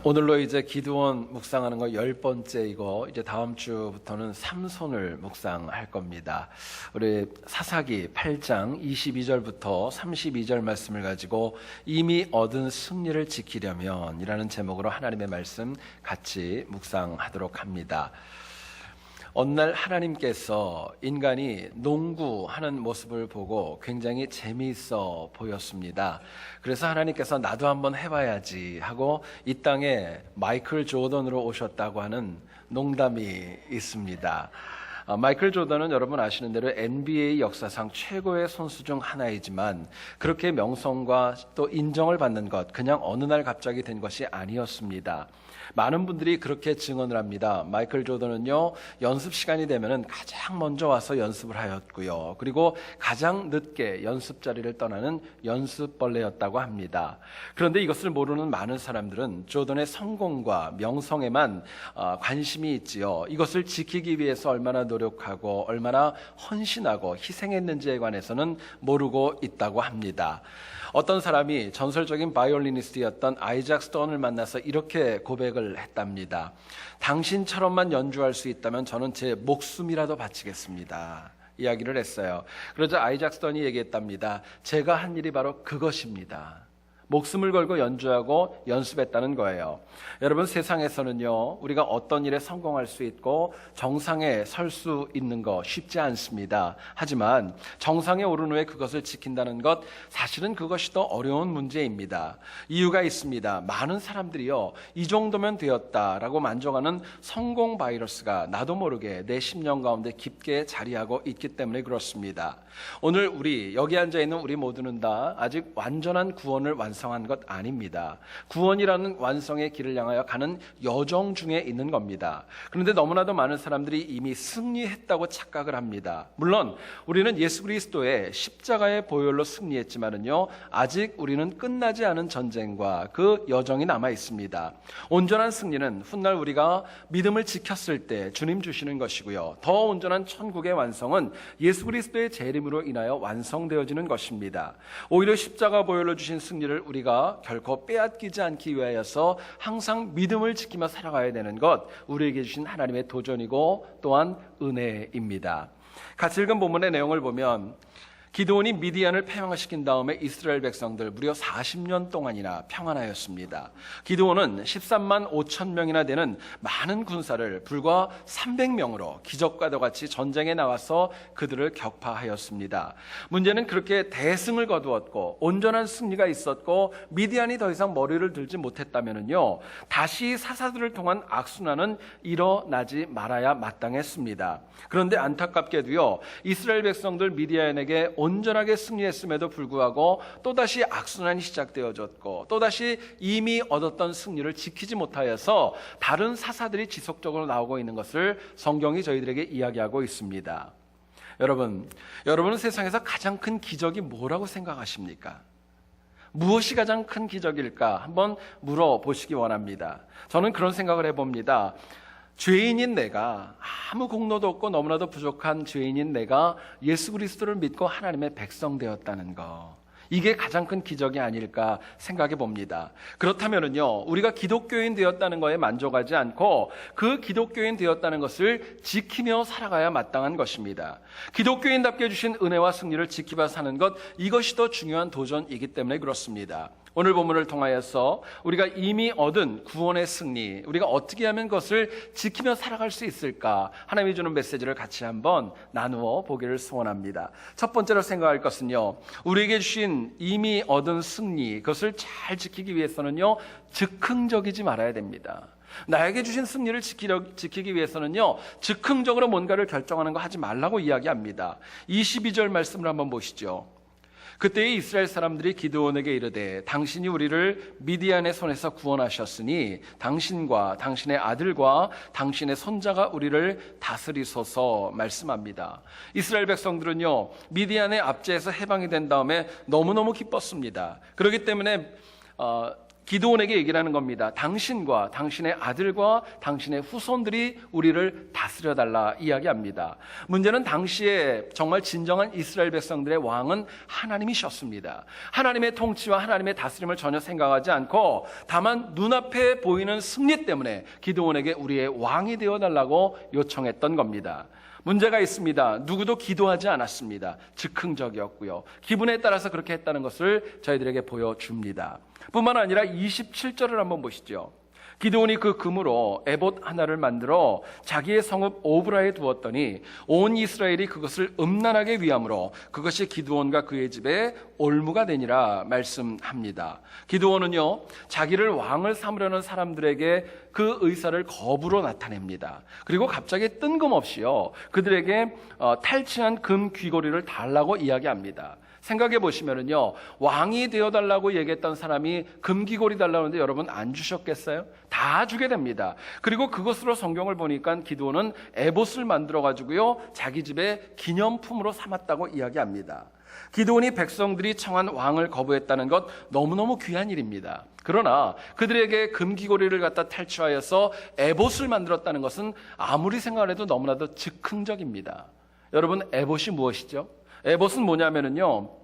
오늘로 이제 기드온 묵상하는 거 10번째이고 이제 다음 주부터는 삼손을 묵상할 겁니다. 우리 사사기 8장 22절부터 32절 말씀을 가지고 이미 얻은 승리를 지키려면 이라는 제목으로 하나님의 말씀 같이 묵상하도록 합니다. 어느 날 하나님께서 인간이 농구하는 모습을 보고 굉장히 재미있어 보였습니다. 그래서 하나님께서 나도 한번 해봐야지 하고 이 땅에 마이클 조던으로 오셨다고 하는 농담이 있습니다. 마이클 조던은 여러분 아시는 대로 NBA 역사상 최고의 선수 중 하나이지만 그렇게 명성과 또 인정을 받는 것 그냥 어느 날 갑자기 된 것이 아니었습니다. 많은 분들이 그렇게 증언을 합니다. 마이클 조던은요, 연습 시간이 되면은 가장 먼저 와서 연습을 하였고요. 그리고 가장 늦게 연습 자리를 떠나는 연습벌레였다고 합니다. 그런데 이것을 모르는 많은 사람들은 조던의 성공과 명성에만 관심이 있지요. 이것을 지키기 위해서 얼마나 노력하고 얼마나 헌신하고 희생했는지에 관해서는 모르고 있다고 합니다. 어떤 사람이 전설적인 바이올리니스트였던 아이작 스톤을 만나서 이렇게 고백을 했답니다. 당신처럼만 연주할 수 있다면 저는 제 목숨이라도 바치겠습니다. 이야기를 했어요. 그러자 아이작 스톤이 얘기했답니다. 제가 한 일이 바로 그것입니다. 목숨을 걸고 연주하고 연습했다는 거예요. 여러분, 세상에서는요, 우리가 어떤 일에 성공할 수 있고 정상에 설 수 있는 거 쉽지 않습니다. 하지만 정상에 오른 후에 그것을 지킨다는 것, 사실은 그것이 더 어려운 문제입니다. 이유가 있습니다. 많은 사람들이요, 이 정도면 되었다라고 만족하는 성공 바이러스가 나도 모르게 내 심령 가운데 깊게 자리하고 있기 때문에 그렇습니다. 오늘 우리 여기 앉아있는 우리 모두는 다 아직 완전한 구원을 완성한 것 아닙니다. 구원이라는 완성의 길을 향하여 가는 여정 중에 있는 겁니다. 그런데 너무나도 많은 사람들이 이미 승리했다고 착각을 합니다. 물론 우리는 예수 그리스도의 십자가의 보혈로 승리했지만은요, 아직 우리는 끝나지 않은 전쟁과 그 여정이 남아 있습니다. 온전한 승리는 훗날 우리가 믿음을 지켰을 때 주님 주시는 것이고요, 더 온전한 천국의 완성은 예수 그리스도의 재림으로 인하여 완성되어지는 것입니다. 오히려 십자가 보혈로 주신 승리를 우리가 결코 빼앗기지 않기 위하여서 항상 믿음을 지키며 살아가야 되는 것, 우리에게 주신 하나님의 도전이고 또한 은혜입니다. 같이 읽은 본문의 내용을 보면 기드온이 미디안을 패망시킨 다음에 이스라엘 백성들 무려 40년 동안이나 평안하였습니다. 기드온은 13만 5천 명이나 되는 많은 군사를 불과 300명으로 기적과도 같이 전쟁에 나와서 그들을 격파하였습니다. 문제는 그렇게 대승을 거두었고 온전한 승리가 있었고 미디안이 더 이상 머리를 들지 못했다면요, 다시 사사들을 통한 악순환은 일어나지 말아야 마땅했습니다. 그런데 안타깝게도요, 이스라엘 백성들 미디안에게 온전하게 승리했음에도 불구하고 또다시 악순환이 시작되어졌고 또다시 이미 얻었던 승리를 지키지 못하여서 다른 사사들이 지속적으로 나오고 있는 것을 성경이 저희들에게 이야기하고 있습니다. 여러분은 세상에서 가장 큰 기적이 뭐라고 생각하십니까? 무엇이 가장 큰 기적일까? 한번 물어보시기 원합니다. 저는 그런 생각을 해봅니다. 죄인인 내가, 아무 공로도 없고 너무나도 부족한 죄인인 내가 예수 그리스도를 믿고 하나님의 백성 되었다는 거, 이게 가장 큰 기적이 아닐까 생각해 봅니다. 그렇다면은요, 우리가 기독교인 되었다는 거에 만족하지 않고 그 기독교인 되었다는 것을 지키며 살아가야 마땅한 것입니다. 기독교인답게 주신 은혜와 승리를 지키며 사는 것, 이것이 더 중요한 도전이기 때문에 그렇습니다. 오늘 본문을 통하여서 우리가 이미 얻은 구원의 승리, 우리가 어떻게 하면 그것을 지키며 살아갈 수 있을까, 하나님이 주는 메시지를 같이 한번 나누어 보기를 소원합니다. 첫 번째로 생각할 것은요, 우리에게 주신 이미 얻은 승리, 그것을 잘 지키기 위해서는요, 즉흥적이지 말아야 됩니다. 나에게 주신 승리를 지키기 위해서는요, 즉흥적으로 뭔가를 결정하는 거 하지 말라고 이야기합니다. 22절 말씀을 한번 보시죠. 그때 이스라엘 사람들이 기드온에게 이르되 당신이 우리를 미디안의 손에서 구원하셨으니 당신과 당신의 아들과 당신의 손자가 우리를 다스리소서 말씀합니다. 이스라엘 백성들은요, 미디안의 압제에서 해방이 된 다음에 너무너무 기뻤습니다. 그렇기 때문에 기드온에게 얘기를 하는 겁니다. 당신과 당신의 아들과 당신의 후손들이 우리를 다스려달라 이야기합니다. 문제는 당시에 정말 진정한 이스라엘 백성들의 왕은 하나님이셨습니다. 하나님의 통치와 하나님의 다스림을 전혀 생각하지 않고 다만 눈앞에 보이는 승리 때문에 기드온에게 우리의 왕이 되어달라고 요청했던 겁니다. 문제가 있습니다. 누구도 기도하지 않았습니다. 즉흥적이었고요. 기분에 따라서 그렇게 했다는 것을 저희들에게 보여줍니다. 뿐만 아니라 27절을 한번 보시죠. 기드온이 그 금으로 에봇 하나를 만들어 자기의 성읍 오브라에 두었더니 온 이스라엘이 그것을 음란하게 위함으로 그것이 기드온과 그의 집에 올무가 되니라 말씀합니다. 기드온은요, 자기를 왕을 삼으려는 사람들에게 그 의사를 거부로 나타냅니다. 그리고 갑자기 뜬금없이요, 그들에게 탈취한 금 귀고리를 달라고 이야기합니다. 생각해 보시면은요, 왕이 되어달라고 얘기했던 사람이 금귀고리 달라고 하는데 여러분 안 주셨겠어요? 다 주게 됩니다. 그리고 그것으로 성경을 보니까 기드온은 에봇을 만들어 가지고요, 자기 집에 기념품으로 삼았다고 이야기합니다. 기드온이 백성들이 청한 왕을 거부했다는 것 너무너무 귀한 일입니다. 그러나 그들에게 금귀고리를 갖다 탈취하여서 에봇을 만들었다는 것은 아무리 생각을 해도 너무나도 즉흥적입니다. 여러분, 에봇이 무엇이죠? 에봇은 뭐냐면은요,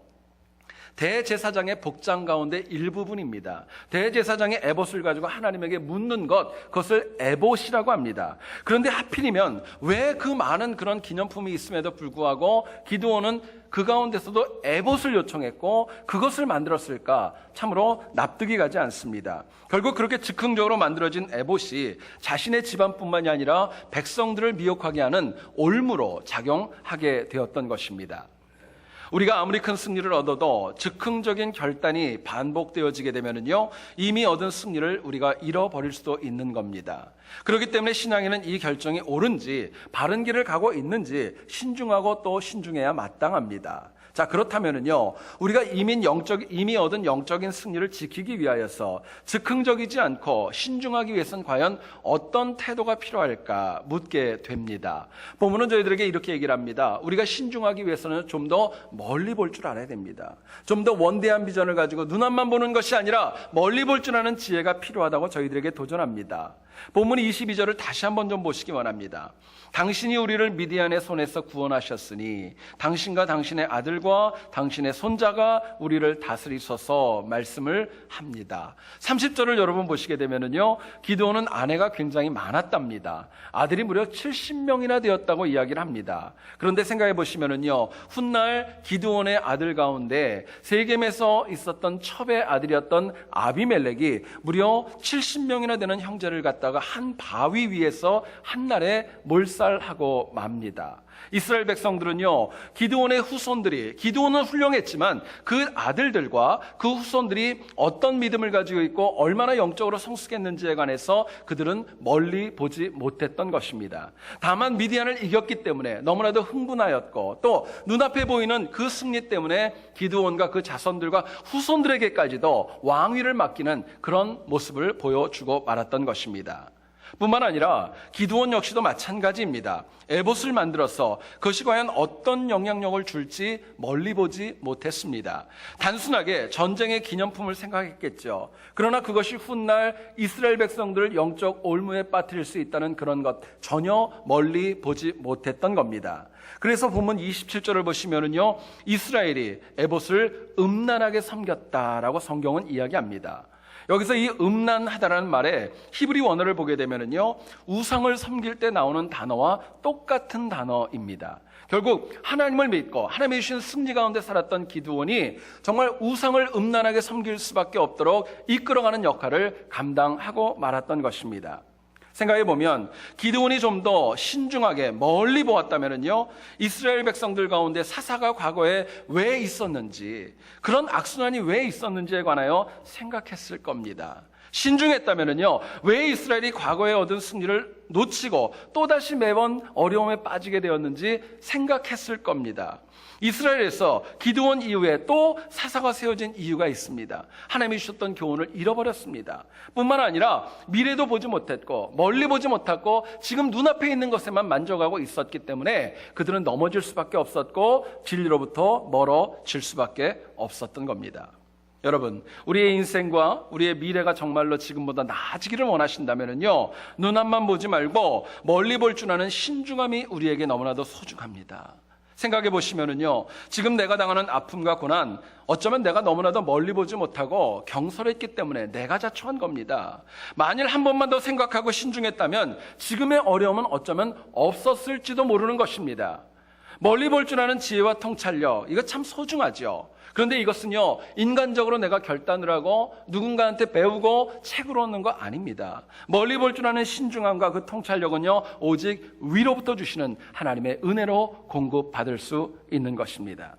대제사장의 복장 가운데 일부분입니다. 대제사장의 에봇을 가지고 하나님에게 묻는 것, 그것을 에봇이라고 합니다. 그런데 하필이면 왜 그 많은 그런 기념품이 있음에도 불구하고 기드온은 그 가운데서도 에봇을 요청했고 그것을 만들었을까? 참으로 납득이 가지 않습니다. 결국 그렇게 즉흥적으로 만들어진 에봇이 자신의 집안뿐만이 아니라 백성들을 미혹하게 하는 올무로 작용하게 되었던 것입니다. 우리가 아무리 큰 승리를 얻어도 즉흥적인 결단이 반복되어지게 되면은요, 이미 얻은 승리를 우리가 잃어버릴 수도 있는 겁니다. 그렇기 때문에 신앙에는 이 결정이 옳은지 바른 길을 가고 있는지 신중하고 또 신중해야 마땅합니다. 자, 그렇다면은요, 우리가 이미 얻은 영적인 승리를 지키기 위하여서 즉흥적이지 않고 신중하기 위해서는 과연 어떤 태도가 필요할까 묻게 됩니다. 본문은 저희들에게 이렇게 얘기를 합니다. 우리가 신중하기 위해서는 좀 더 멀리 볼 줄 알아야 됩니다. 좀 더 원대한 비전을 가지고 눈앞만 보는 것이 아니라 멀리 볼 줄 아는 지혜가 필요하다고 저희들에게 도전합니다. 본문 22절을 다시 한번 좀 보시기 원합니다. 당신이 우리를 미디안의 손에서 구원하셨으니 당신과 당신의 아들과 당신의 손자가 우리를 다스리소서 말씀을 합니다. 30절을 여러분 보시게 되면은요, 기드온은 아내가 굉장히 많았답니다. 아들이 무려 70명이나 되었다고 이야기를 합니다. 그런데 생각해 보시면은요, 훗날 기드온의 아들 가운데 세겜에서 있었던 첩의 아들이었던 아비멜렉이 무려 70명이나 되는 형제를 갖다가 한 바위 위에서 한날에 몰살하고 맙니다. 이스라엘 백성들은요, 기드온의 후손들이, 기드온은 훌륭했지만 그 아들들과 그 후손들이 어떤 믿음을 가지고 있고 얼마나 영적으로 성숙했는지에 관해서 그들은 멀리 보지 못했던 것입니다. 다만 미디안을 이겼기 때문에 너무나도 흥분하였고 또 눈앞에 보이는 그 승리 때문에 기드온과 그 자손들과 후손들에게까지도 왕위를 맡기는 그런 모습을 보여주고 말았던 것입니다. 뿐만 아니라 기드온 역시도 마찬가지입니다. 에봇을 만들어서 그것이 과연 어떤 영향력을 줄지 멀리 보지 못했습니다. 단순하게 전쟁의 기념품을 생각했겠죠. 그러나 그것이 훗날 이스라엘 백성들을 영적 올무에 빠뜨릴 수 있다는 그런 것 전혀 멀리 보지 못했던 겁니다. 그래서 본문 27절을 보시면은요, 이스라엘이 에봇을 음란하게 섬겼다라고 성경은 이야기합니다. 여기서 이 음란하다라는 말에 히브리 원어를 보게 되면은요, 우상을 섬길 때 나오는 단어와 똑같은 단어입니다. 결국 하나님을 믿고 하나님이 주신 승리 가운데 살았던 기드온이 정말 우상을 음란하게 섬길 수밖에 없도록 이끌어가는 역할을 감당하고 말았던 것입니다. 생각해보면 기드온이 좀 더 신중하게 멀리 보았다면요, 이스라엘 백성들 가운데 사사가 과거에 왜 있었는지, 그런 악순환이 왜 있었는지에 관하여 생각했을 겁니다. 신중했다면요, 왜 이스라엘이 과거에 얻은 승리를 놓치고 또다시 매번 어려움에 빠지게 되었는지 생각했을 겁니다. 이스라엘에서 기드온 이후에 또 사사가 세워진 이유가 있습니다. 하나님이 주셨던 교훈을 잃어버렸습니다. 뿐만 아니라 미래도 보지 못했고 멀리 보지 못하고 지금 눈앞에 있는 것에만 만족하고 있었기 때문에 그들은 넘어질 수밖에 없었고 진리로부터 멀어질 수밖에 없었던 겁니다. 여러분, 우리의 인생과 우리의 미래가 정말로 지금보다 나아지기를 원하신다면요, 눈앞만 보지 말고 멀리 볼 줄 아는 신중함이 우리에게 너무나도 소중합니다. 생각해 보시면은요, 지금 내가 당하는 아픔과 고난, 어쩌면 내가 너무나도 멀리 보지 못하고 경솔했기 때문에 내가 자초한 겁니다. 만일 한 번만 더 생각하고 신중했다면 지금의 어려움은 어쩌면 없었을지도 모르는 것입니다. 멀리 볼 줄 아는 지혜와 통찰력, 이거 참 소중하죠. 그런데 이것은요, 인간적으로 내가 결단을 하고 누군가한테 배우고 책으로 얻는 거 아닙니다. 멀리 볼 줄 아는 신중함과 그 통찰력은요, 오직 위로부터 주시는 하나님의 은혜로 공급받을 수 있는 것입니다.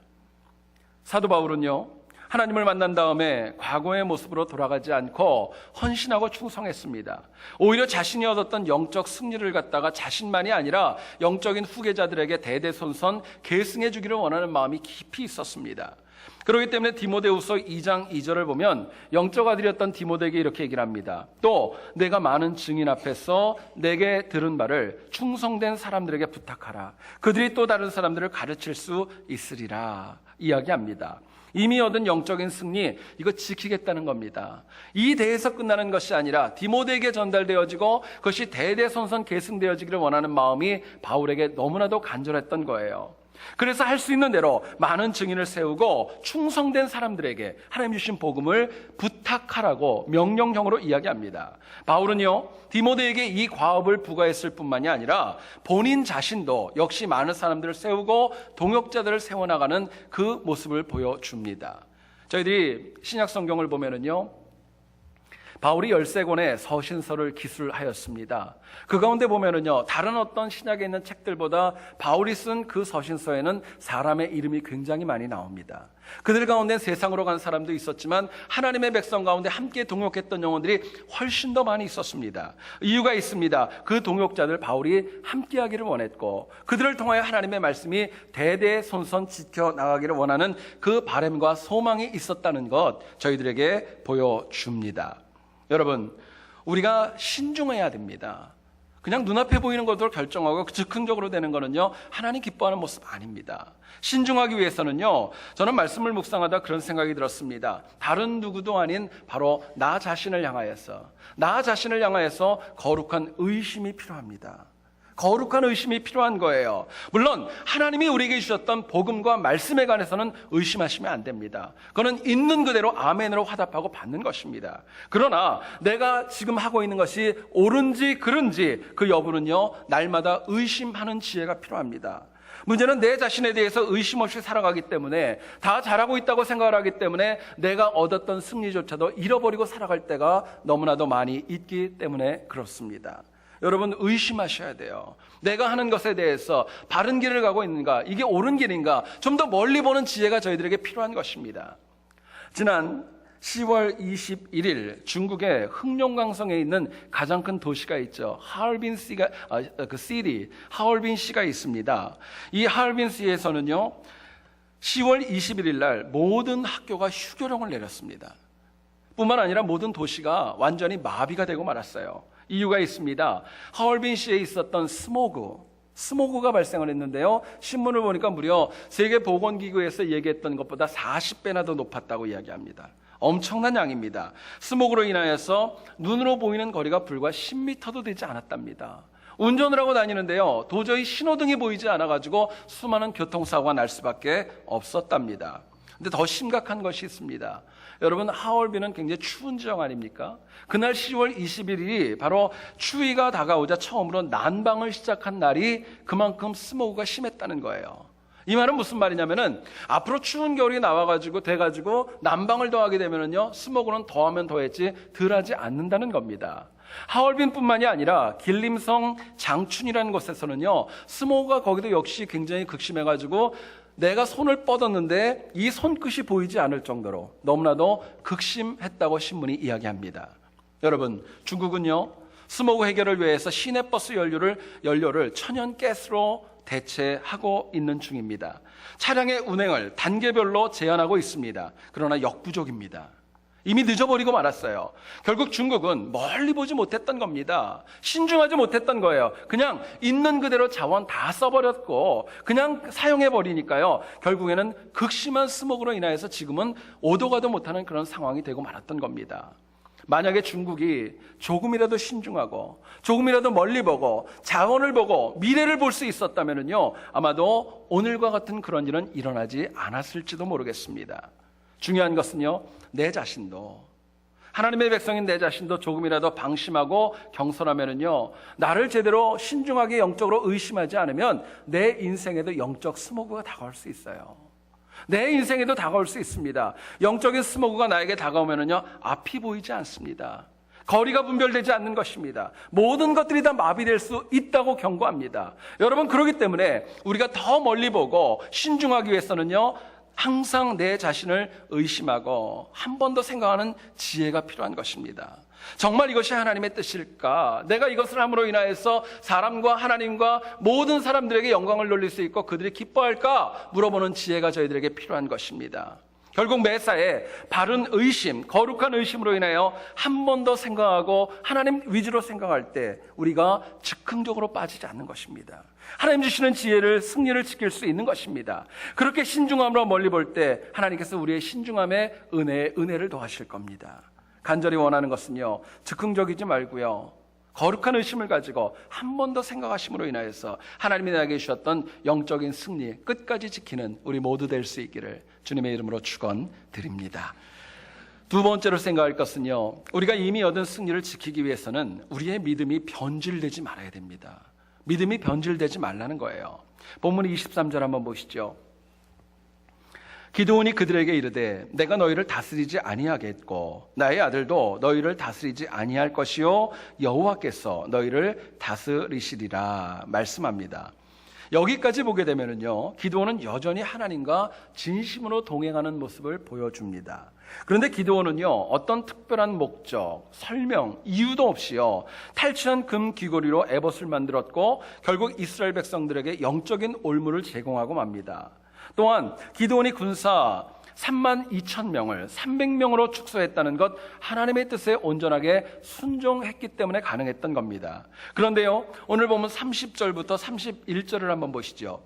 사도 바울은요, 하나님을 만난 다음에 과거의 모습으로 돌아가지 않고 헌신하고 충성했습니다. 오히려 자신이 얻었던 영적 승리를 갖다가 자신만이 아니라 영적인 후계자들에게 대대손손 계승해 주기를 원하는 마음이 깊이 있었습니다. 그렇기 때문에 디모데후서 2장 2절을 보면 영적 아들이었던 디모데에게 이렇게 얘기를 합니다. 또 내가 많은 증인 앞에서 내게 들은 말을 충성된 사람들에게 부탁하라. 그들이 또 다른 사람들을 가르칠 수 있으리라 이야기합니다. 이미 얻은 영적인 승리, 이거 지키겠다는 겁니다. 이 대에서 끝나는 것이 아니라 디모데에게 전달되어지고 그것이 대대손손 계승되어지기를 원하는 마음이 바울에게 너무나도 간절했던 거예요. 그래서 할 수 있는 대로 많은 증인을 세우고 충성된 사람들에게 하나님 주신 복음을 부탁하라고 명령형으로 이야기합니다. 바울은요, 디모데에게 이 과업을 부과했을 뿐만이 아니라 본인 자신도 역시 많은 사람들을 세우고 동역자들을 세워나가는 그 모습을 보여줍니다. 저희들이 신약 성경을 보면은요, 바울이 13권의 서신서를 기술하였습니다. 그 가운데 보면은요, 다른 어떤 신약에 있는 책들보다 바울이 쓴 그 서신서에는 사람의 이름이 굉장히 많이 나옵니다. 그들 가운데 세상으로 간 사람도 있었지만 하나님의 백성 가운데 함께 동역했던 영혼들이 훨씬 더 많이 있었습니다. 이유가 있습니다. 그 동역자들 바울이 함께하기를 원했고 그들을 통하여 하나님의 말씀이 대대손손 지켜나가기를 원하는 그 바람과 소망이 있었다는 것 저희들에게 보여줍니다. 여러분, 우리가 신중해야 됩니다. 그냥 눈앞에 보이는 것으로 결정하고 즉흥적으로 되는 거는요, 하나님 기뻐하는 모습 아닙니다. 신중하기 위해서는요, 저는 말씀을 묵상하다 그런 생각이 들었습니다. 다른 누구도 아닌 바로 나 자신을 향하여서 거룩한 의심이 필요합니다. 거룩한 의심이 필요한 거예요. 물론 하나님이 우리에게 주셨던 복음과 말씀에 관해서는 의심하시면 안 됩니다. 그거는 있는 그대로 아멘으로 화답하고 받는 것입니다. 그러나 내가 지금 하고 있는 것이 옳은지 그른지 그 여부는요, 날마다 의심하는 지혜가 필요합니다. 문제는 내 자신에 대해서 의심 없이 살아가기 때문에, 다 잘하고 있다고 생각을 하기 때문에 내가 얻었던 승리조차도 잃어버리고 살아갈 때가 너무나도 많이 있기 때문에 그렇습니다. 여러분, 의심하셔야 돼요. 내가 하는 것에 대해서 바른 길을 가고 있는가, 이게 옳은 길인가, 좀 더 멀리 보는 지혜가 저희들에게 필요한 것입니다. 지난 10월 21일 중국의 흑룡강성에 있는 가장 큰 도시가 있죠. 하얼빈시가 하얼빈시가 있습니다. 이 하얼빈시에서는요, 10월 21일 날 모든 학교가 휴교령을 내렸습니다. 뿐만 아니라 모든 도시가 완전히 마비가 되고 말았어요. 이유가 있습니다. 하얼빈시에 있었던 스모그가 발생을 했는데요, 신문을 보니까 무려 세계보건기구에서 얘기했던 것보다 40배나 더 높았다고 이야기합니다. 엄청난 양입니다. 스모그로 인하여서 눈으로 보이는 거리가 불과 10m도 되지 않았답니다. 운전을 하고 다니는데요, 도저히 신호등이 보이지 않아가지고 수많은 교통사고가 날 수밖에 없었답니다. 근데 더 심각한 것이 있습니다. 여러분, 하얼빈은 굉장히 추운 지역 아닙니까? 그날 10월 21일이 바로 추위가 다가오자 처음으로 난방을 시작한 날이 그만큼 스모그가 심했다는 거예요. 이 말은 무슨 말이냐면은 앞으로 추운 겨울이 돼가지고 난방을 더하게 되면은요, 스모그는 더하면 더했지 덜하지 않는다는 겁니다. 하얼빈뿐만이 아니라 길림성 장춘이라는 곳에서는요, 스모그가 거기도 역시 굉장히 극심해가지고 내가 손을 뻗었는데 이 손끝이 보이지 않을 정도로 너무나도 극심했다고 신문이 이야기합니다. 여러분, 중국은요, 스모그 해결을 위해서 시내버스 연료를 천연가스로 대체하고 있는 중입니다. 차량의 운행을 단계별로 제한하고 있습니다. 그러나 역부족입니다. 이미 늦어버리고 말았어요. 결국 중국은 멀리 보지 못했던 겁니다. 신중하지 못했던 거예요. 그냥 있는 그대로 자원 다 써버렸고 그냥 사용해버리니까요. 결국에는 극심한 스모그로 인하여서 지금은 오도 가도 못하는 그런 상황이 되고 말았던 겁니다. 만약에 중국이 조금이라도 신중하고 조금이라도 멀리 보고 자원을 보고 미래를 볼 수 있었다면요, 아마도 오늘과 같은 그런 일은 일어나지 않았을지도 모르겠습니다. 중요한 것은요, 내 자신도, 하나님의 백성인 내 자신도 조금이라도 방심하고 경솔하면은요, 나를 제대로 신중하게 영적으로 의심하지 않으면 내 인생에도 영적 스모그가 다가올 수 있어요. 내 인생에도 다가올 수 있습니다. 영적인 스모그가 나에게 다가오면은요, 앞이 보이지 않습니다. 거리가 분별되지 않는 것입니다. 모든 것들이 다 마비될 수 있다고 경고합니다. 여러분, 그렇기 때문에 우리가 더 멀리 보고 신중하기 위해서는요, 항상 내 자신을 의심하고 한 번 더 생각하는 지혜가 필요한 것입니다. 정말 이것이 하나님의 뜻일까? 내가 이것을 함으로 인하여서 사람과 하나님과 모든 사람들에게 영광을 돌릴 수 있고 그들이 기뻐할까? 물어보는 지혜가 저희들에게 필요한 것입니다. 결국 매사에 바른 의심, 거룩한 의심으로 인하여 한 번 더 생각하고 하나님 위주로 생각할 때 우리가 즉흥적으로 빠지지 않는 것입니다. 하나님 주시는 지혜를, 승리를 지킬 수 있는 것입니다. 그렇게 신중함으로 멀리 볼 때 하나님께서 우리의 신중함에 은혜를 더하실 겁니다. 간절히 원하는 것은요, 즉흥적이지 말고요, 거룩한 의심을 가지고 한 번 더 생각하심으로 인하여서 하나님이 나에게 주셨던 영적인 승리 끝까지 지키는 우리 모두 될 수 있기를 주님의 이름으로 축원드립니다. 두 번째로 생각할 것은요, 우리가 이미 얻은 승리를 지키기 위해서는 우리의 믿음이 변질되지 말아야 됩니다. 믿음이 변질되지 말라는 거예요. 본문 23절 한번 보시죠. 기드온이 그들에게 이르되 내가 너희를 다스리지 아니하겠고 나의 아들도 너희를 다스리지 아니할 것이요 여호와께서 너희를 다스리시리라 말씀합니다. 여기까지 보게 되면은요, 기드온은 여전히 하나님과 진심으로 동행하는 모습을 보여줍니다. 그런데 기드온은요, 어떤 특별한 목적, 설명, 이유도 없이요, 탈취한 금 귀고리로 에봇을 만들었고 결국 이스라엘 백성들에게 영적인 올무를 제공하고 맙니다. 또한 기드온이 군사 32,000명을 300명으로 축소했다는 것, 하나님의 뜻에 온전하게 순종했기 때문에 가능했던 겁니다. 그런데요, 오늘 보면 30절부터 31절을 한번 보시죠.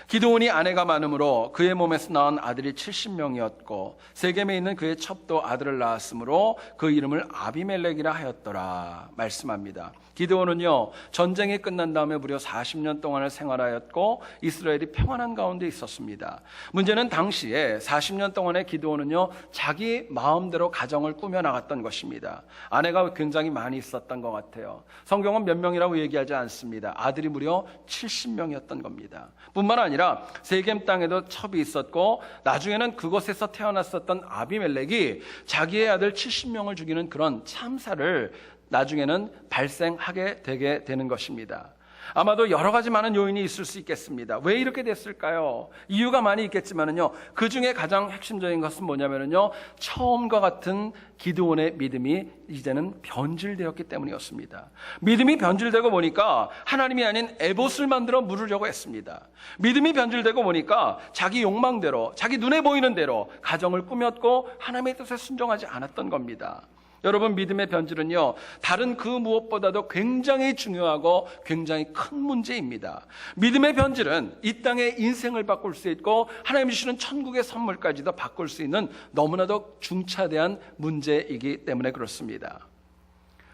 기드온이 아내가 많으므로 그의 몸에서 낳은 아들이 70명이었고 세겜에 있는 그의 첩도 아들을 낳았으므로 그 이름을 아비멜렉이라 하였더라 말씀합니다. 기드온은요, 전쟁이 끝난 다음에 무려 40년 동안을 생활하였고 이스라엘이 평안한 가운데 있었습니다. 문제는 당시에 40년 동안의 기드온은요, 자기 마음대로 가정을 꾸며나갔던 것입니다. 아내가 굉장히 많이 있었던 것 같아요. 성경은 몇 명이라고 얘기하지 않습니다. 아들이 무려 70명이었던 겁니다. 뿐만 아니라 세겜 땅에도 첩이 있었고 나중에는 그곳에서 태어났었던 아비멜렉이 자기의 아들 70명을 죽이는 그런 참사를 나중에는 발생하게 되게 되는 것입니다. 아마도 여러 가지 많은 요인이 있을 수 있겠습니다. 왜 이렇게 됐을까요? 이유가 많이 있겠지만은요, 그 중에 가장 핵심적인 것은 뭐냐면은요, 처음과 같은 기드온의 믿음이 이제는 변질되었기 때문이었습니다. 믿음이 변질되고 보니까 하나님이 아닌 에봇을 만들어 물으려고 했습니다. 믿음이 변질되고 보니까 자기 욕망대로, 자기 눈에 보이는 대로 가정을 꾸몄고 하나님의 뜻에 순종하지 않았던 겁니다. 여러분, 믿음의 변질은요, 다른 그 무엇보다도 굉장히 중요하고 굉장히 큰 문제입니다. 믿음의 변질은 이 땅의 인생을 바꿀 수 있고 하나님 주시는 천국의 선물까지도 바꿀 수 있는 너무나도 중차대한 문제이기 때문에 그렇습니다.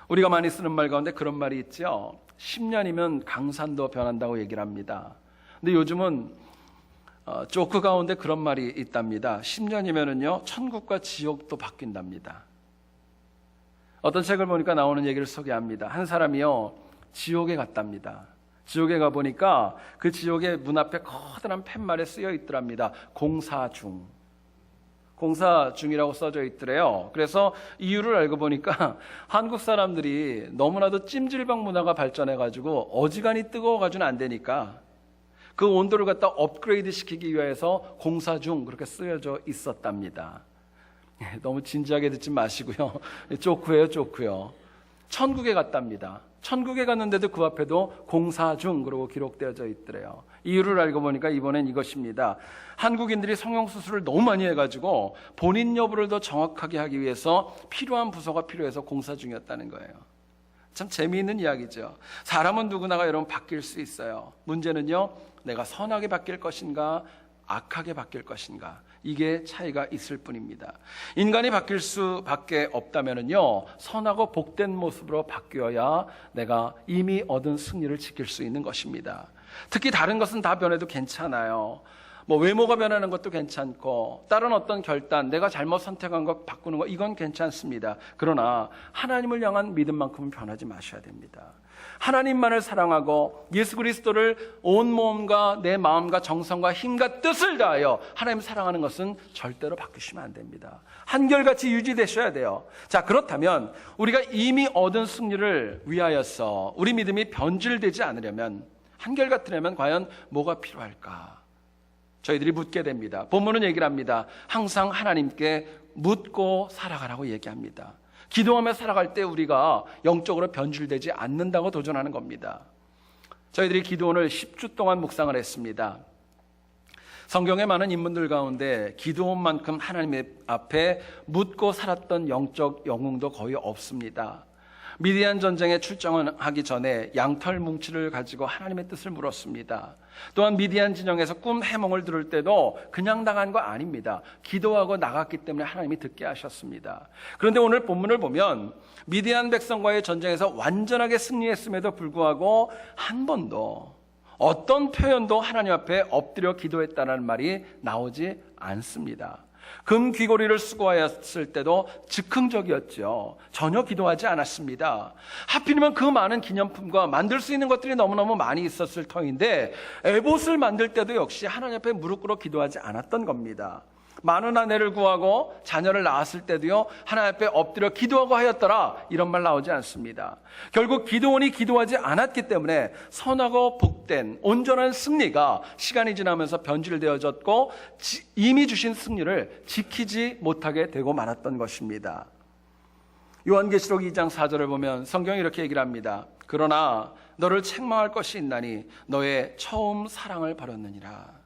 우리가 많이 쓰는 말 가운데 그런 말이 있죠. 10년이면 강산도 변한다고 얘기를 합니다. 근데 요즘은 조크 가운데 그런 말이 있답니다. 10년이면은요, 천국과 지옥도 바뀐답니다. 어떤 책을 보니까 나오는 얘기를 소개합니다. 한 사람이요, 지옥에 갔답니다. 지옥에 가보니까 그 지옥의 문 앞에 커다란 팻말에 쓰여 있더랍니다. 공사 중. 공사 중이라고 써져 있더래요. 그래서 이유를 알고 보니까 한국 사람들이 너무나도 찜질방 문화가 발전해가지고 어지간히 뜨거워가지고는 안 되니까 그 온도를 갖다 업그레이드 시키기 위해서 공사 중 그렇게 쓰여져 있었답니다. 너무 진지하게 듣지 마시고요. 조크예요, 조크요. 천국에 갔답니다. 천국에 갔는데도 그 앞에도 공사 중 그러고 기록되어져 있더래요. 이유를 알고 보니까 이번엔 이것입니다. 한국인들이 성형수술을 너무 많이 해가지고 본인 여부를 더 정확하게 하기 위해서 필요한 부서가 필요해서 공사 중이었다는 거예요. 참 재미있는 이야기죠. 사람은 누구나가 여러분 바뀔 수 있어요. 문제는요, 내가 선하게 바뀔 것인가 악하게 바뀔 것인가, 이게 차이가 있을 뿐입니다. 인간이 바뀔 수밖에 없다면은요, 선하고 복된 모습으로 바뀌어야 내가 이미 얻은 승리를 지킬 수 있는 것입니다. 특히 다른 것은 다 변해도 괜찮아요. 외모가 변하는 것도 괜찮고 다른 어떤 결단, 내가 잘못 선택한 것 바꾸는 거, 이건 괜찮습니다. 그러나 하나님을 향한 믿음만큼은 변하지 마셔야 됩니다. 하나님만을 사랑하고 예수 그리스도를 온 몸과 내 마음과 정성과 힘과 뜻을 다하여 하나님 사랑하는 것은 절대로 바꾸시면 안 됩니다. 한결같이 유지되셔야 돼요. 자, 그렇다면 우리가 이미 얻은 승리를 위하여서 우리 믿음이 변질되지 않으려면, 한결같으려면 과연 뭐가 필요할까? 저희들이 묻게 됩니다. 본문은 얘기를 합니다. 항상 하나님께 묻고 살아가라고 얘기합니다. 기도하며 살아갈 때 우리가 영적으로 변질되지 않는다고 도전하는 겁니다. 저희들이 기도원을 10주 동안 묵상을 했습니다. 성경의 많은 인물들 가운데 기도원만큼 하나님 앞에 묻고 살았던 영적 영웅도 거의 없습니다. 미디안 전쟁에 출정하기 전에 양털 뭉치를 가지고 하나님의 뜻을 물었습니다. 또한 미디안 진영에서 꿈 해몽을 들을 때도 그냥 나간 거 아닙니다. 기도하고 나갔기 때문에 하나님이 듣게 하셨습니다. 그런데 오늘 본문을 보면 미디안 백성과의 전쟁에서 완전하게 승리했음에도 불구하고 한 번도 어떤 표현도 하나님 앞에 엎드려 기도했다는 말이 나오지 않습니다. 금 귀고리를 수고하였을 때도 즉흥적이었죠. 전혀 기도하지 않았습니다. 하필이면 그 많은 기념품과 만들 수 있는 것들이 너무너무 많이 있었을 터인데 에봇을 만들 때도 역시 하나님 앞에 무릎 꿇어 기도하지 않았던 겁니다. 많은 아내를 구하고 자녀를 낳았을 때도요, 하나님 앞에 엎드려 기도하고 하였더라, 이런 말 나오지 않습니다. 결국 기도원이 기도하지 않았기 때문에 선하고 복된 온전한 승리가 시간이 지나면서 변질되어졌고 이미 주신 승리를 지키지 못하게 되고 말았던 것입니다. 요한계시록 2장 4절을 보면 성경이 이렇게 얘기를 합니다. 그러나 너를 책망할 것이 있나니 너의 처음 사랑을 버렸느니라.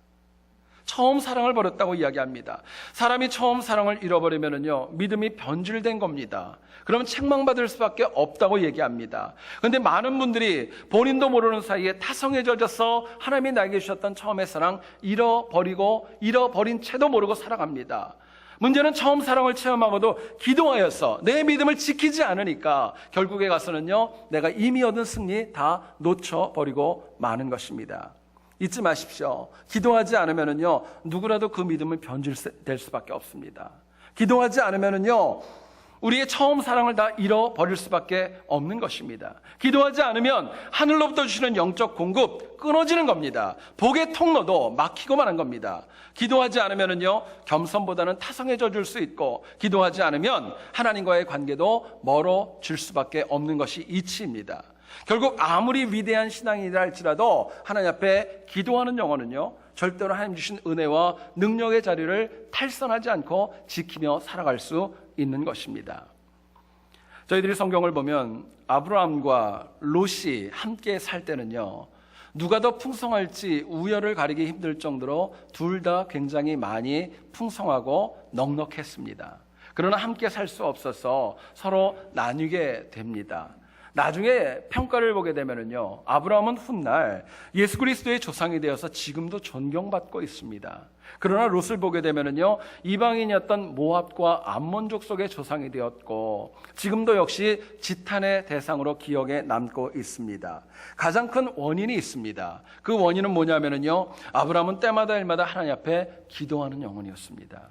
처음 사랑을 버렸다고 이야기합니다. 사람이 처음 사랑을 잃어버리면은요, 믿음이 변질된 겁니다. 그러면 책망받을 수밖에 없다고 얘기합니다. 그런데 많은 분들이 본인도 모르는 사이에 타성에 젖어서 하나님이 나에게 주셨던 처음의 사랑 잃어버린 채도 모르고 살아갑니다. 문제는 처음 사랑을 체험하고도 기도하여서 내 믿음을 지키지 않으니까 결국에 가서는요, 내가 이미 얻은 승리 다 놓쳐버리고 마는 것입니다. 잊지 마십시오. 기도하지 않으면은요, 누구라도 그 믿음은 변질될 수밖에 없습니다. 기도하지 않으면은요, 우리의 처음 사랑을 다 잃어버릴 수밖에 없는 것입니다. 기도하지 않으면 하늘로부터 주시는 영적 공급 끊어지는 겁니다. 복의 통로도 막히고 마는 겁니다. 기도하지 않으면은요, 겸손보다는 타성에 젖을 수 있고, 기도하지 않으면 하나님과의 관계도 멀어질 수밖에 없는 것이 이치입니다. 결국 아무리 위대한 신앙이라 할지라도 하나님 앞에 기도하는 영혼은요, 절대로 하나님 주신 은혜와 능력의 자리를 탈선하지 않고 지키며 살아갈 수 있는 것입니다. 저희들이 성경을 보면 아브라함과 롯이 함께 살 때는요, 누가 더 풍성할지 우열을 가리기 힘들 정도로 둘 다 굉장히 많이 풍성하고 넉넉했습니다. 그러나 함께 살 수 없어서 서로 나뉘게 됩니다. 나중에 평가를 보게 되면은요, 아브라함은 훗날 예수 그리스도의 조상이 되어서 지금도 존경받고 있습니다. 그러나 롯을 보게 되면은요, 이방인이었던 모압과 암몬 족속의 조상이 되었고 지금도 역시 지탄의 대상으로 기억에 남고 있습니다. 가장 큰 원인이 있습니다. 그 원인은 뭐냐면은요, 아브라함은 때마다 일마다 하나님 앞에 기도하는 영혼이었습니다.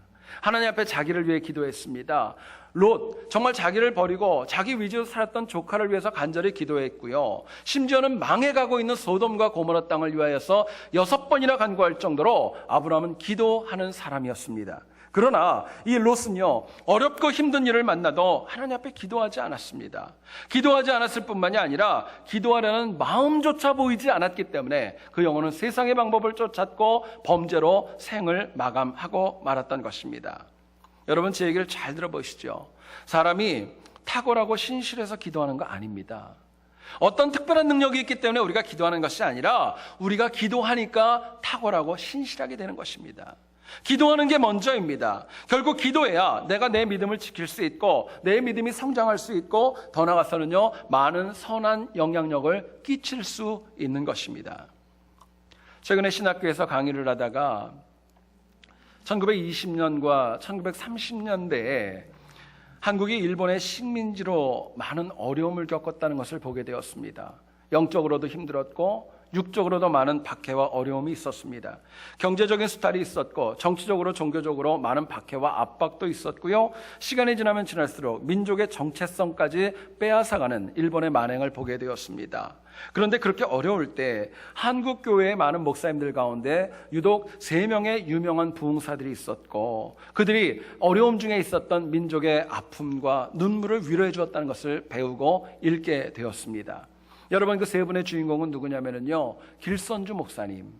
하나님 앞에 자기를 위해 기도했습니다. 롯, 정말 자기를 버리고 자기 위주로 살았던 조카를 위해서 간절히 기도했고요. 심지어는 망해가고 있는 소돔과 고모라 땅을 위하여서 6번이나 간구할 정도로 아브라함은 기도하는 사람이었습니다. 그러나 이 롯은요, 어렵고 힘든 일을 만나도 하나님 앞에 기도하지 않았습니다. 기도하지 않았을 뿐만이 아니라 기도하려는 마음조차 보이지 않았기 때문에 그 영혼은 세상의 방법을 쫓았고 범죄로 생을 마감하고 말았던 것입니다. 여러분, 제 얘기를 잘 들어보시죠. 사람이 탁월하고 신실해서 기도하는 거 아닙니다. 어떤 특별한 능력이 있기 때문에 우리가 기도하는 것이 아니라 우리가 기도하니까 탁월하고 신실하게 되는 것입니다. 기도하는 게 먼저입니다. 결국 기도해야 내가 내 믿음을 지킬 수 있고 내 믿음이 성장할 수 있고 더 나아가서는요, 많은 선한 영향력을 끼칠 수 있는 것입니다. 최근에 신학교에서 강의를 하다가 1920년과 1930년대에 한국이 일본의 식민지로 많은 어려움을 겪었다는 것을 보게 되었습니다. 영적으로도 힘들었고 육적으로도 많은 박해와 어려움이 있었습니다. 경제적인 수탈이 있었고 정치적으로 종교적으로 많은 박해와 압박도 있었고요. 시간이 지나면 지날수록 민족의 정체성까지 빼앗아가는 일본의 만행을 보게 되었습니다. 그런데 그렇게 어려울 때 한국 교회의 많은 목사님들 가운데 유독 3명의 유명한 부흥사들이 있었고 그들이 어려움 중에 있었던 민족의 아픔과 눈물을 위로해 주었다는 것을 배우고 읽게 되었습니다. 여러분, 그 3분의 주인공은 누구냐면요, 길선주 목사님,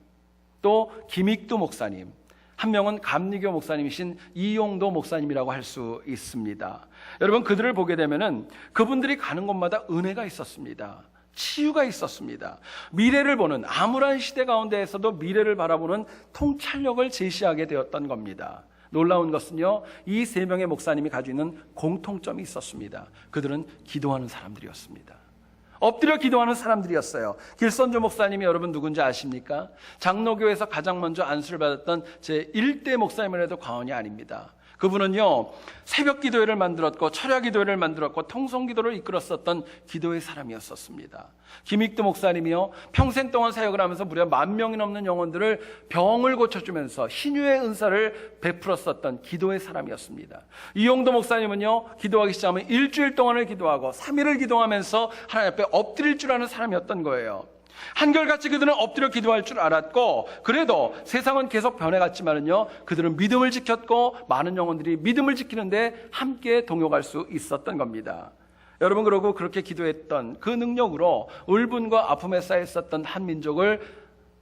또 김익두 목사님, 한 명은 감리교 목사님이신 이용도 목사님이라고 할 수 있습니다. 여러분, 그들을 보게 되면은 그분들이 가는 곳마다 은혜가 있었습니다. 치유가 있었습니다. 미래를 보는, 암울한 시대 가운데에서도 미래를 바라보는 통찰력을 제시하게 되었던 겁니다. 놀라운 것은요, 이 3명의 목사님이 가지고 있는 공통점이 있었습니다. 그들은 기도하는 사람들이었습니다. 엎드려 기도하는 사람들이었어요. 길선주 목사님이 여러분 누군지 아십니까? 장로교에서 가장 먼저 안수를 받았던 제 1대 목사님을 해도 과언이 아닙니다. 그분은요, 새벽 기도회를 만들었고 철야 기도회를 만들었고 통성 기도를 이끌었었던 기도의 사람이었었습니다. 김익두 목사님이요, 평생 동안 사역을 하면서 무려 10,000명이 넘는 영혼들을 병을 고쳐주면서 신유의 은사를 베풀었었던 기도의 사람이었습니다. 이용도 목사님은요, 기도하기 시작하면 일주일 동안을 기도하고 3일을 기도하면서 하나님 앞에 엎드릴 줄 아는 사람이었던 거예요. 한결같이 그들은 엎드려 기도할 줄 알았고, 그래도 세상은 계속 변해갔지만은요, 그들은 믿음을 지켰고 많은 영혼들이 믿음을 지키는데 함께 동역할 수 있었던 겁니다. 여러분, 그러고 그렇게 기도했던 그 능력으로 울분과 아픔에 쌓여 있었던 한 민족을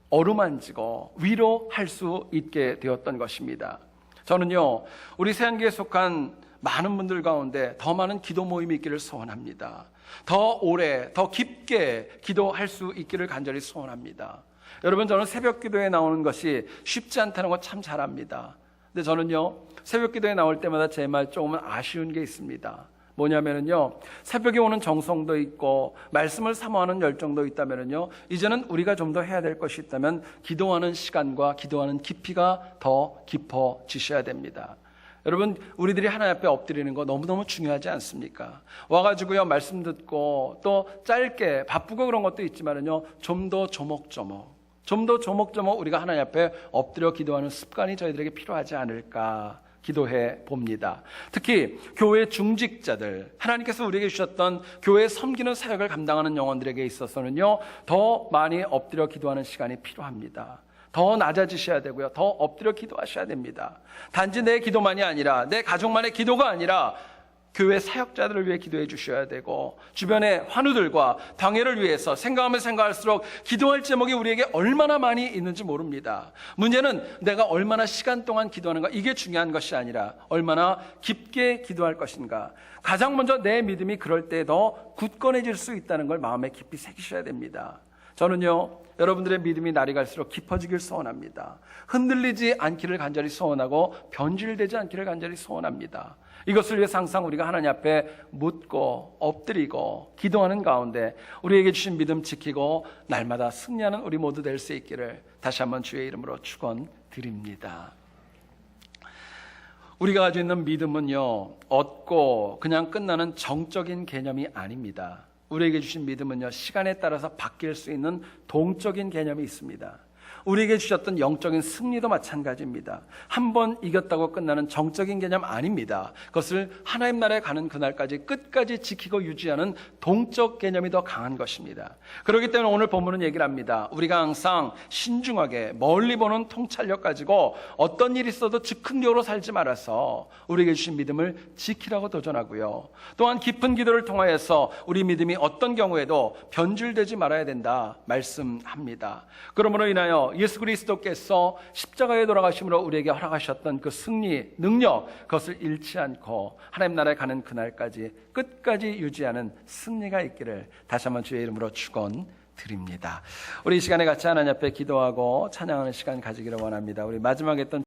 어루만지고 위로할 수 있게 되었던 것입니다. 저는요, 우리 새한교회에 속한 많은 분들 가운데 더 많은 기도 모임이 있기를 소원합니다. 더 오래, 더 깊게 기도할 수 있기를 간절히 소원합니다. 여러분, 저는 새벽 기도에 나오는 것이 쉽지 않다는 거 참 잘 압니다. 근데 저는요, 새벽 기도에 나올 때마다 제 말 조금은 아쉬운 게 있습니다. 뭐냐면요, 새벽에 오는 정성도 있고 말씀을 사모하는 열정도 있다면요, 이제는 우리가 좀 더 해야 될 것이 있다면 기도하는 시간과 기도하는 깊이가 더 깊어지셔야 됩니다. 여러분, 우리들이 하나님 앞에 엎드리는 거 너무너무 중요하지 않습니까? 와가지고요, 말씀 듣고 또 짧게 바쁘고 그런 것도 있지만은요, 좀 더 조목조목 우리가 하나님 앞에 엎드려 기도하는 습관이 저희들에게 필요하지 않을까 기도해 봅니다. 특히 교회 중직자들, 하나님께서 우리에게 주셨던 교회 섬기는 사역을 감당하는 영혼들에게 있어서는요, 더 많이 엎드려 기도하는 시간이 필요합니다. 더 낮아지셔야 되고요, 더 엎드려 기도하셔야 됩니다. 단지 내 기도만이 아니라, 내 가족만의 기도가 아니라 교회 사역자들을 위해 기도해 주셔야 되고, 주변의 환우들과 당회를 위해서 생각하면 생각할수록 기도할 제목이 우리에게 얼마나 많이 있는지 모릅니다. 문제는 내가 얼마나 시간 동안 기도하는가, 이게 중요한 것이 아니라 얼마나 깊게 기도할 것인가. 가장 먼저 내 믿음이 그럴 때 더 굳건해질 수 있다는 걸 마음에 깊이 새기셔야 됩니다. 저는요, 여러분들의 믿음이 날이 갈수록 깊어지길 소원합니다. 흔들리지 않기를 간절히 소원하고 변질되지 않기를 간절히 소원합니다. 이것을 위해서 항상 우리가 하나님 앞에 묻고 엎드리고 기도하는 가운데 우리에게 주신 믿음 지키고 날마다 승리하는 우리 모두 될 수 있기를 다시 한번 주의 이름으로 축원드립니다. 우리가 가지고 있는 믿음은요, 얻고 그냥 끝나는 정적인 개념이 아닙니다. 우리에게 주신 믿음은요, 시간에 따라서 바뀔 수 있는 동적인 개념이 있습니다. 우리에게 주셨던 영적인 승리도 마찬가지입니다. 한 번 이겼다고 끝나는 정적인 개념 아닙니다. 그것을 하나님 나라에 가는 그날까지 끝까지 지키고 유지하는 동적 개념이 더 강한 것입니다. 그렇기 때문에 오늘 본문은 얘기를 합니다. 우리가 항상 신중하게 멀리 보는 통찰력 가지고 어떤 일이 있어도 즉흥적으로 살지 말아서 우리에게 주신 믿음을 지키라고 도전하고요, 또한 깊은 기도를 통하여서 우리 믿음이 어떤 경우에도 변질되지 말아야 된다 말씀합니다. 그러므로 인하여 능력, 예수 그리스도께서 십자가에 돌아가심으로 우리에게 허락하셨던 그 승리, 능력, 그것을 잃지 않고 하나님 나라에 가는 그날까지 끝까지 유지하는 승리가 있기를 다시 한번 주의 이름으로 축원드립니다. 우리 이 시간에 같이 하나님 앞에 기도하고 찬양하는 시간 가지기를 원합니다. 우리 마지막에 했던